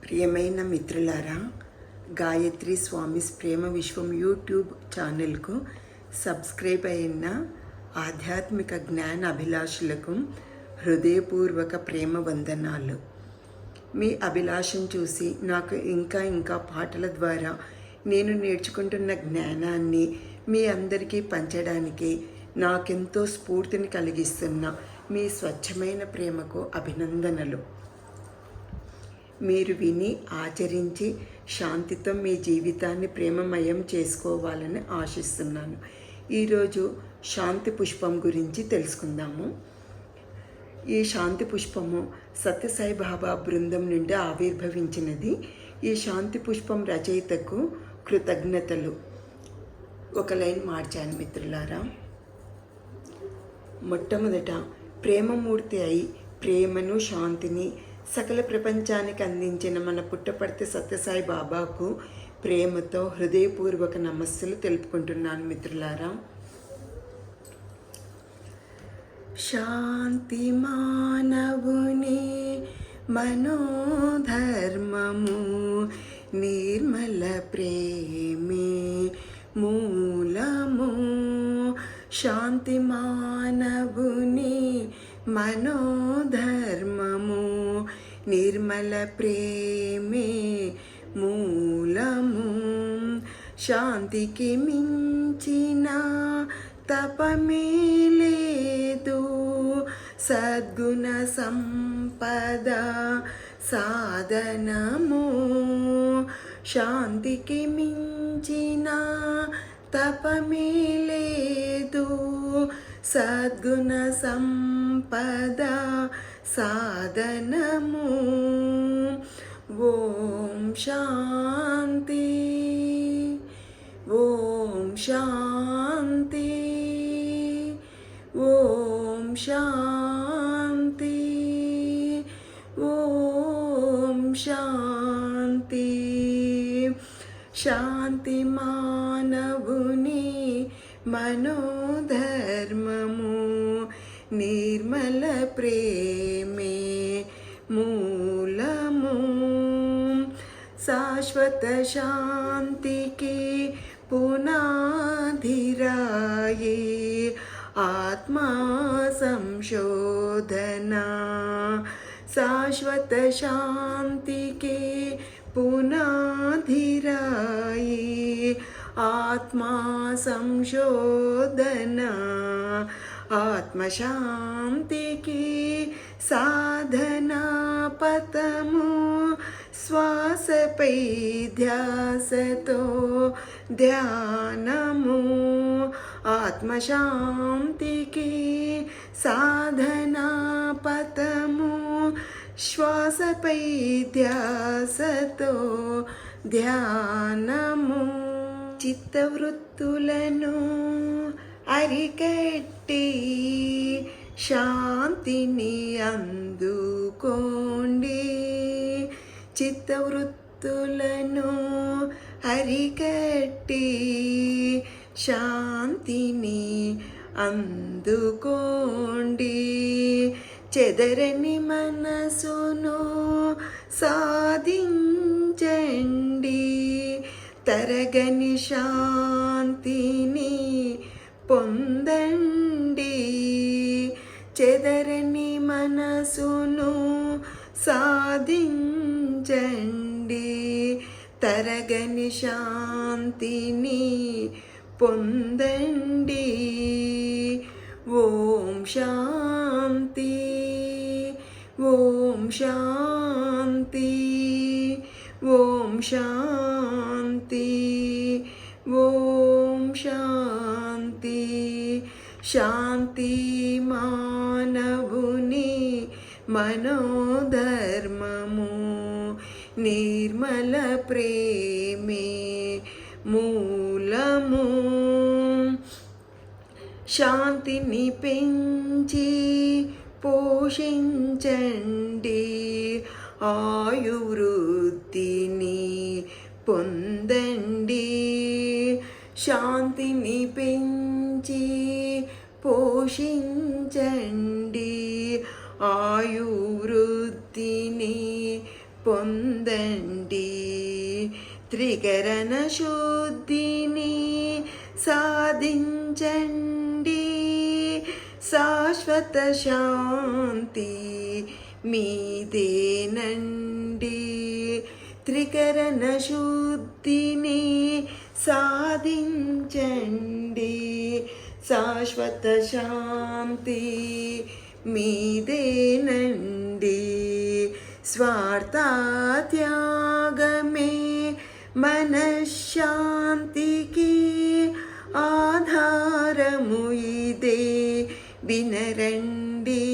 ప్రియమైన మిత్రులారా, గాయత్రి స్వామిస్ ప్రేమ విశ్వం యూట్యూబ్ ఛానల్కు సబ్స్క్రైబ్ అయిన ఆధ్యాత్మిక జ్ఞాన అభిలాషులకు హృదయపూర్వక ప్రేమ వందనాలు. మీ అభిలాషను చూసి నాకు ఇంకా పాటల ద్వారా నేను నేర్చుకుంటున్న జ్ఞానాన్ని మీ అందరికీ పంచడానికి నాకెంతో స్ఫూర్తిని కలిగిస్తున్న మీ స్వచ్ఛమైన ప్రేమకు అభినందనలు. మీరు విని ఆచరించి శాంతితో మీ జీవితాన్ని ప్రేమమయం చేసుకోవాలని ఆశిస్తున్నాను. ఈరోజు శాంతి పుష్పం గురించి తెలుసుకుందాము. ఈ శాంతి పుష్పము సత్యసాయి బాబా బృందం నుండి ఆవిర్భవించినది. ఈ శాంతి పుష్పం రచయితకు కృతజ్ఞతలు. ఒక లైన్ మార్చాను మిత్రులారా. మొట్టమొదట ప్రేమమూర్తి అయి ప్రేమను శాంతిని సకల ప్రపంచానికి అందించిన మన పుట్టపర్తి సత్యసాయి బాబాకు ప్రేమతో హృదయపూర్వక నమస్సులు తెలుపుకుంటున్నాను మిత్రులారా. శాంతి మానవుని మనోధర్మము, నిర్మల ప్రేమే మూలము. శాంతి మానవుని మనోధర్మము, నిర్మల ప్రేమే మూలము. శాంతికి మించిన తపమే లేదు, సద్గుణ సంపద సాధనము. శాంతికి మించిన తపమే లేదు, సద్గుణ సంపద సాధనము. ఓం శాంతి, ఓం శాంతి, ఓం శాంతి, ఓం శాంతి. శాంతి మానవుని మనోధర్మము, నిర్మల ప్రేమే మూలము. శాశ్వత శాంతికి పునాదిరాయే ఆత్మా సంశోధన. శాశ్వత శాంతికి పునాదిరాయే ఆత్మా సంశోధన. ఆత్మశాంతికి సాధనా పథము, శ్వాసపై ధ్యాసతో ధ్యానము. ఆత్మశాంతికి సాధనా పథము, శ్వాసపై ధ్యాసతో ధ్యానము. చిత్తవృత్తులను అరికట్టి శాంతిని అందుకోండి. చిత్తవృత్తులను అరికట్టి శాంతిని అందుకోండి. చెదరని మనసును సాధించండి, తరగని శాంతిని పొందండి. చెదరని మనసును సాధించండి, తరగని శాంతిని పొందండి. ఓం శాంతి, ఓం శాంతి, ఓం శాంతి, ఓం శాంతి. శాంతి మానవుని మనోధర్మము, నిర్మల ప్రేమే మూలము. శాంతిని పెంచి పోషించండి, ఆయువృద్ధిని పొందండి. శాంతిని పెంచి పోషించండి, ఆయువృద్ధిని పొందండి. త్రికరణ శుద్ధిని సాధించండి. శాశ్వత శాంతి మీదేనండి. త్రికరణ శుద్ధిని సాధించండి. శాశ్వత శాంతి మీదేనండి. స్వార్థత్యాగమే మనశ్శాంతికి ఆధారము ఇదే వినరండి.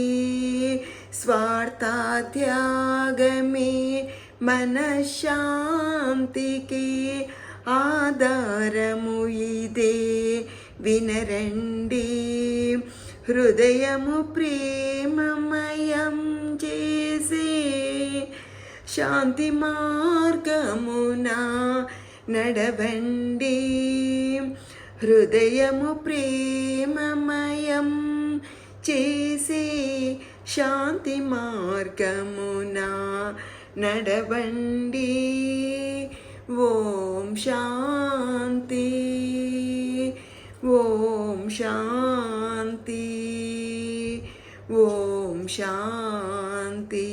స్వార్థత్యాగమే మనశ్శాంతికి ఆధారము ఇదే వినరండి. హృదయము ప్రేమమయం చేసే శాంతి మార్గమున నడవండి. హృదయము ప్రేమమయం చేసే శాంతి మార్గమున నడవండి. ఓం శాంతి. ఓం శాంతి. ఓం శాంతి.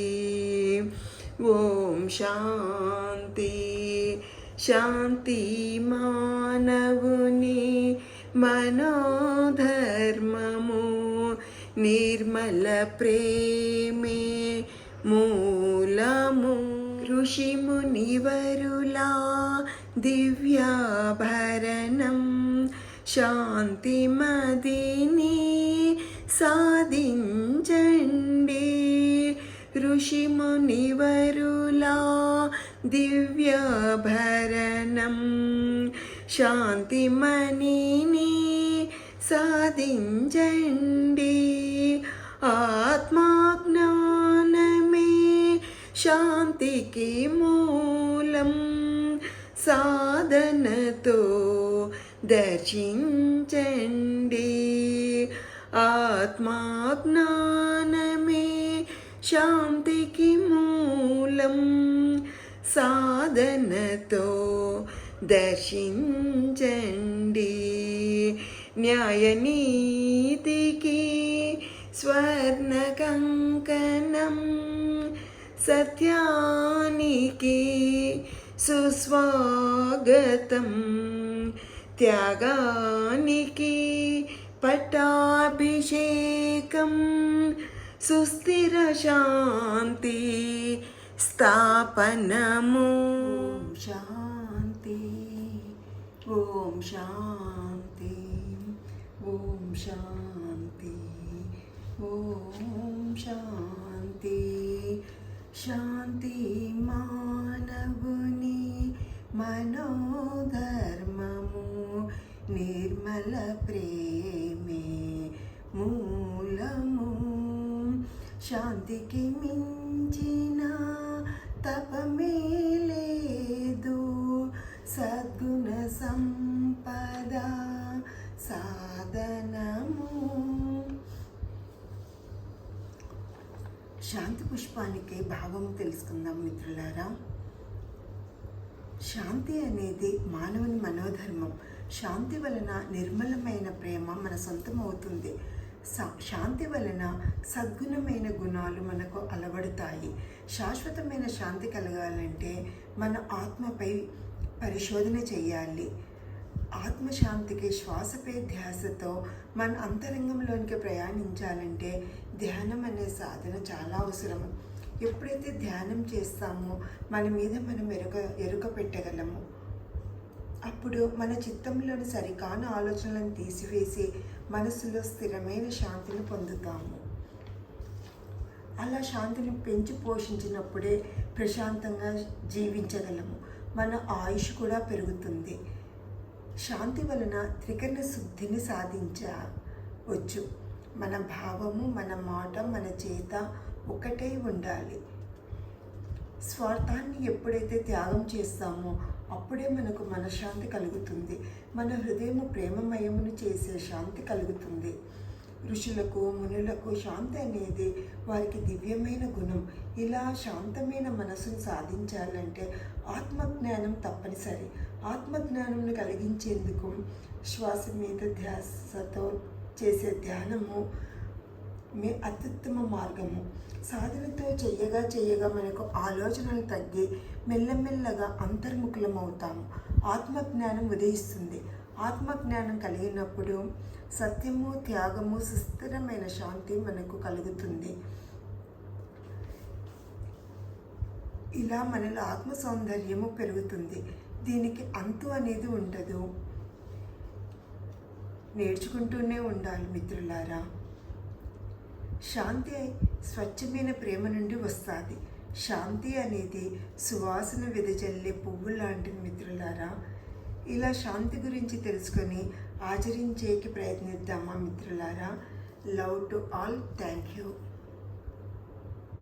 ఓం శాంతి. శాంతి మానవుని మనోధర్మము. నిర్మల ప్రేమే మూలము. ఋషి మునివరులా దివ్యాభరణం. శాంతి మదిని సాధించండి. ఋషి మునివరులా దివ్యాభరణం. శాంతి మణిని సాధించండి. ఆత్మజ్ఞానమే శాంతికి మూలం. సాధనతో దర్శించండి. ఆత్మజ్ఞానమే శాంతికి మూలం. సాధనతో దర్శించండి. న్యాయనీతికి స్వర్ణ కంకణం. సత్యానికి సుస్వాగతం. త్యాగానికి పట్టాభిషేకం. సుస్థిర శాంతి స్థాపనము. ఓం శాంతి. ఓం శాంతి. ఓం శాంతి. ఓం శాంతి. శాంతి మానవుని మనోధర్మము. నిర్మల ప్రేమే మూలము. శాంతికి మించిన తపమే లేదు. సద్గుణ సంపద సాధనము. శాంతి పుష్పానికి భావము తెలుసుకుందాం మిత్రులారా. శాంతి అనేది మానవుని మనోధర్మం. శాంతి వలన నిర్మలమైన ప్రేమ మన సొంతం అవుతుంది. శాంతి వలన సద్గుణమైన గుణాలు మనకు అలవడతాయి. శాశ్వతమైన శాంతి కలగాలంటే మన ఆత్మపై పరిశోధన చేయాలి. ఆత్మశాంతికి శ్వాసపై ధ్యాసతో మన అంతరంగంలోనికి ప్రయాణించాలంటే ధ్యానం అనే సాధన చాలా అవసరం. ఎప్పుడైతే ధ్యానం చేస్తామో మన మీద మనం ఎరుక పెట్టగలము. అప్పుడు మన చిత్తంలోని సరికాని ఆలోచనలను తీసివేసి మనసులో స్థిరమైన శాంతిని పొందుతాము. అలా శాంతిని పెంచి పోషించినప్పుడే ప్రశాంతంగా జీవించగలము. మన ఆయుష్ కూడా పెరుగుతుంది. శాంతి వలన త్రికరణ శుద్ధిని సాధించవచ్చు. మన భావము, మన మాట, మన చేత ఒకటే ఉండాలి. స్వార్థాన్ని ఎప్పుడైతే త్యాగం చేస్తామో అప్పుడే మనకు మనశ్శాంతి కలుగుతుంది. మన హృదయము ప్రేమమయమును చేసే శాంతి కలుగుతుంది. ఋషులకు మునులకు శాంతి అనేది వారికి దివ్యమైన గుణం. ఇలా శాంతమైన మనసును సాధించాలంటే ఆత్మజ్ఞానం తప్పనిసరి. ఆత్మజ్ఞానంను కలిగించేందుకు శ్వాస మీద ధ్యాసతో చేసే ధ్యానము అత్యుత్తమ మార్గము. సాధనతో చేయగా మనకు ఆలోచనలు తగ్గి మెల్లమెల్లగా అంతర్ముఖులమవుతాము. ఆత్మజ్ఞానం ఉదయిస్తుంది. ఆత్మజ్ఞానం కలిగినప్పుడు సత్యము, త్యాగము, సుస్థిరమైన శాంతి మనకు కలుగుతుంది. ఇలా మనలో ఆత్మ సౌందర్యము పెరుగుతుంది. దీనికి అంతు అనేది ఉండదు. నేర్చుకుంటూనే ఉండాలి మిత్రులారా. శాంతి స్వచ్ఛమైన ప్రేమ నుండి వస్తుంది. శాంతి అనేది సువాసన వెదజల్లే పువ్వు లాంటిది మిత్రులారా. ఇలా శాంతి గురించి తెలుసుకొని ఆచరించేకి ప్రయత్నిద్దామా మిత్రులారా. Love to all. Thank you.